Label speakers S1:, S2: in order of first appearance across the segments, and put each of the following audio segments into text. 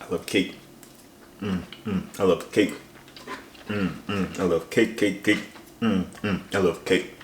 S1: I love cake. I love cake. I love cake, cake, cake. I love cake.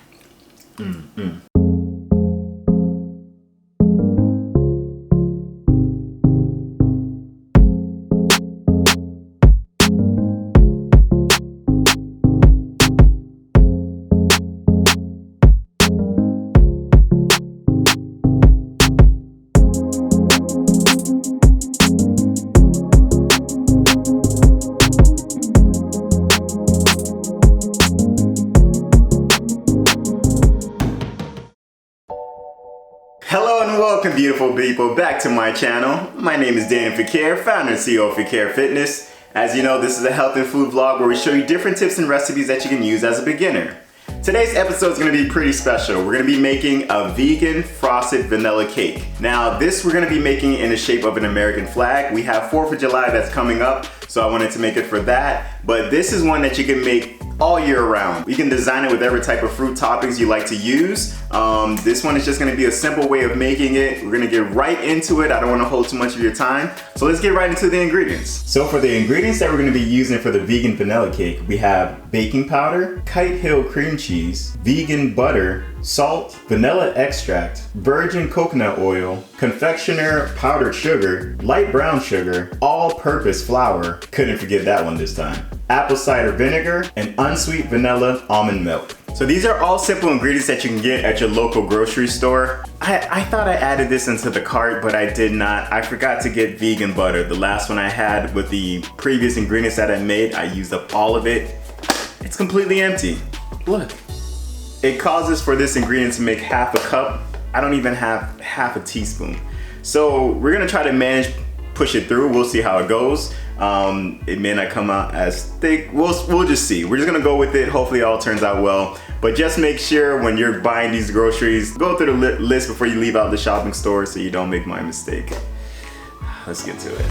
S1: Hello and welcome, beautiful people, back to my channel. My name is Daniel Fequiere, founder and CEO of Fequiere Fitness. As you know, this is a health and food vlog where we show you different tips and recipes that you can use as a beginner. Today's episode is going to be pretty special. We're going to be making a vegan frosted vanilla cake. Now, this we're going to be making in the shape of an American flag. We have 4th of July that's coming up, so I wanted to make it for that. But this is one that you can make all year round. You can design it with every type of fruit toppings you like to use. This one is just gonna be a simple way of making it. We're gonna get right into it. I don't wanna hold too much of your time. So let's get right into the ingredients. So for the ingredients that we're gonna be using for the vegan vanilla cake, we have baking powder, Kite Hill cream cheese, vegan butter, salt, vanilla extract, virgin coconut oil, confectioner powdered sugar, light brown sugar, all-purpose flour, couldn't forget that one this time, apple cider vinegar, and unsweet vanilla almond milk. So these are all simple ingredients that you can get at your local grocery store. I thought I added this into the cart, but I did not. I forgot to get vegan butter. The last one I had with the previous ingredients that I made, I used up all of it. It's completely empty. Look. It causes for this ingredient to make half a cup. I don't even have half a teaspoon. So we're gonna try to push it through. We'll see how it goes. It may not come out as thick. We'll just see. We're just gonna go with it. Hopefully it all turns out well. But just make sure when you're buying these groceries, go through the list before you leave out the shopping store so you don't make my mistake. Let's get to it.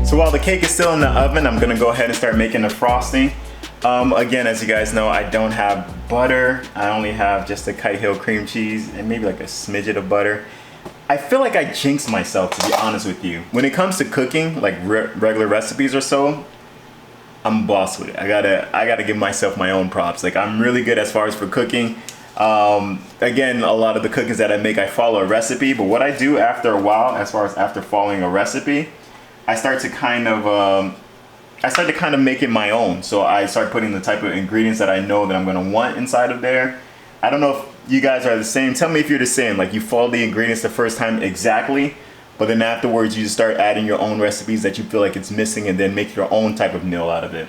S1: So while the cake is still in the oven, I'm gonna go ahead and start making the frosting. Again, as you guys know, I don't have butter. I only have just a Kite Hill cream cheese and maybe like a smidget of butter. I feel like I jinxed myself, to be honest with you. When it comes to cooking, like regular recipes or so, I'm a boss with it. I gotta give myself my own props. Like, I'm really good as far as for cooking. Again, a lot of the cookings that I make, I follow a recipe, but what I do after a while, as far as after following a recipe, I start to kind of make it my own. So I start putting the type of ingredients that I know that I'm gonna want inside of there. I don't know if you guys are the same. Tell me if you're the same. Like, you follow the ingredients the first time exactly, but then afterwards you just start adding your own recipes that you feel like it's missing and then make your own type of meal out of it.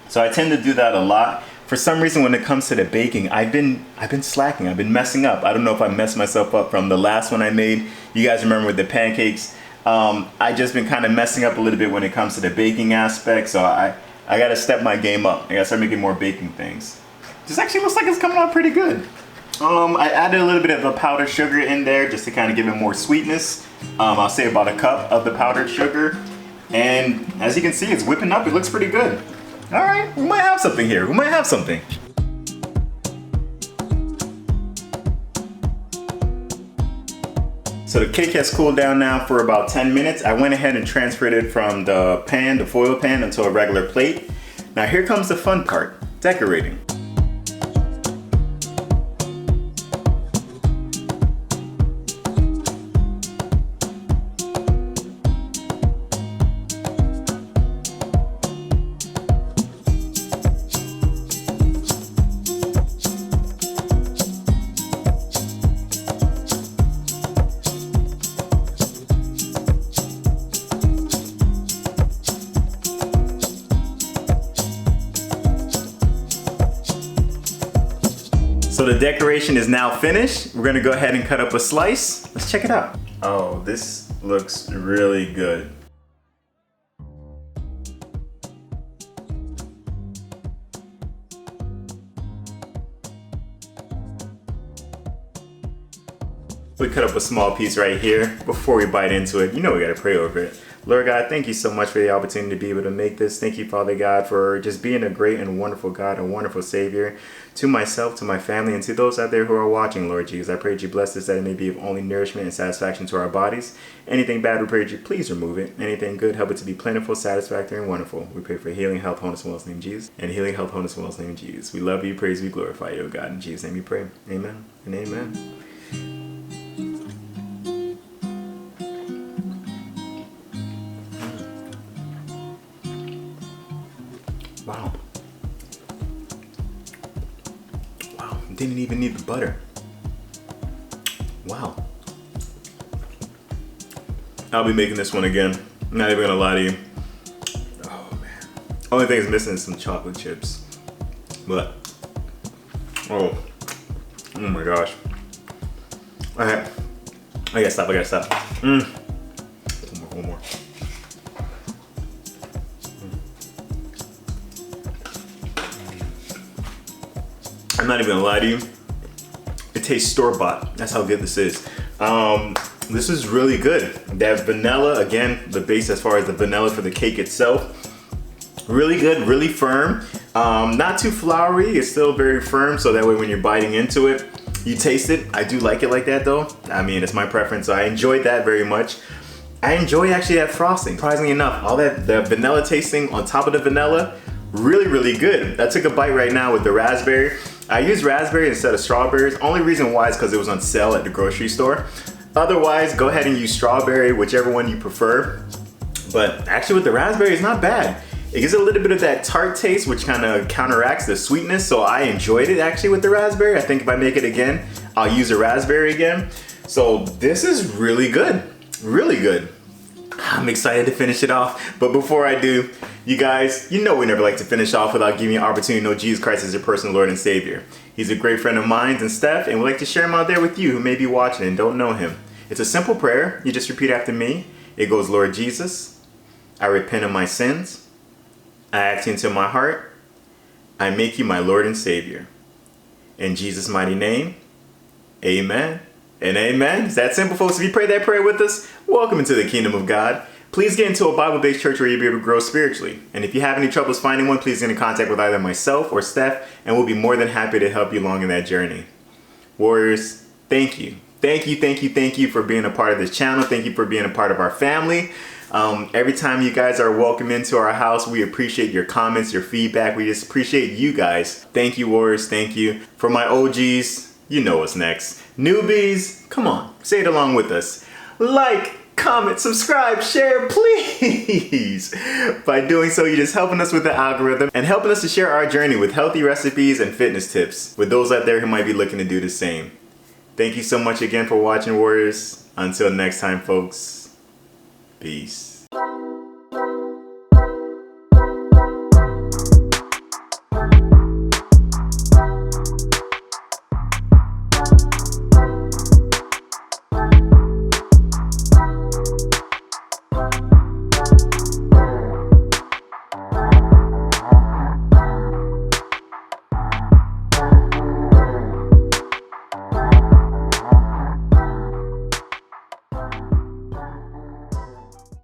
S1: So I tend to do that a lot. For some reason, when it comes to the baking, I've been slacking. I've been messing up. I don't know if I messed myself up from the last one I made. You guys remember with the pancakes. I just been kind of messing up a little bit when it comes to the baking aspect, so I gotta step my game up. I gotta start making more baking things. This actually looks like it's coming out pretty good. I added a little bit of the powdered sugar in there just to kind of give it more sweetness. I'll say about a cup of the powdered sugar. And as you can see, it's whipping up. It looks pretty good. All right, we might have something here. We might have something. So the cake has cooled down now for about 10 minutes. I went ahead and transferred it from the pan, the foil pan, into a regular plate. Now here comes the fun part, decorating. So the decoration is now finished. We're gonna go ahead and cut up a slice. Let's check it out. Oh, this looks really good. We cut up a small piece right here. Before we bite into it, you know we gotta pray over it. Lord God, thank you so much for the opportunity to be able to make this. Thank you, Father God, for just being a great and wonderful God, a wonderful Savior to myself, to my family, and to those out there who are watching, Lord Jesus. I pray that you bless us, that it may be of only nourishment and satisfaction to our bodies. Anything bad, we pray that you please remove it. Anything good, help it to be plentiful, satisfactory, and wonderful. We pray for healing, health, wholeness, and wellness in the name of Jesus. And healing, health, wholeness, and wellness in the name of Jesus. We love you, praise you, glorify you, God. In Jesus' name we pray. Amen and amen. Wow. Wow, didn't even need the butter. Wow. I'll be making this one again. I'm not even gonna lie to you. Oh man. Only thing is missing is some chocolate chips. But, oh my gosh. Alright. I gotta stop. One more. I'm not even gonna lie to you. It tastes store-bought. That's how good this is. This is really good. That vanilla, again, the base as far as the vanilla for the cake itself. Really good, really firm. Not too floury, it's still very firm, so that way when you're biting into it, you taste it. I do like it like that though. I mean, it's my preference, so I enjoyed that very much. I enjoy actually that frosting. Surprisingly enough, all that the vanilla tasting on top of the vanilla, really, really good. I took a bite right now with the raspberry. I used raspberry instead of strawberries. Only reason why is because it was on sale at the grocery store. Otherwise, go ahead and use strawberry, whichever one you prefer. But actually with the raspberry, it's not bad. It gives a little bit of that tart taste, which kind of counteracts the sweetness. So I enjoyed it actually with the raspberry. I think if I make it again, I'll use the raspberry again. So this is really good, really good. I'm excited to finish it off. But before I do, you guys, you know we never like to finish off without giving you an opportunity to know Jesus Christ as your personal Lord and Savior. He's a great friend of mine and Steph, and we'd like to share him out there with you who may be watching and don't know him. It's a simple prayer. You just repeat after me. It goes, Lord Jesus, I repent of my sins. I ask you into my heart. I make you my Lord and Savior. In Jesus' mighty name, amen and amen. It's that simple, folks. If you pray that prayer with us, welcome into the kingdom of God. Please get into a Bible-based church where you'll be able to grow spiritually. And if you have any troubles finding one, please get in contact with either myself or Steph, and we'll be more than happy to help you along in that journey. Warriors, thank you. Thank you for being a part of this channel. Thank you for being a part of our family. Every time you guys are welcome into our house, we appreciate your comments, your feedback. We just appreciate you guys. Thank you, Warriors. Thank you. For my OGs, you know what's next. Newbies, come on, say it along with us. Like, comment, subscribe, share, please. By doing so, you're just helping us with the algorithm and helping us to share our journey with healthy recipes and fitness tips with those out there who might be looking to do the same. Thank you so much again for watching, Warriors. Until next time, folks. Peace.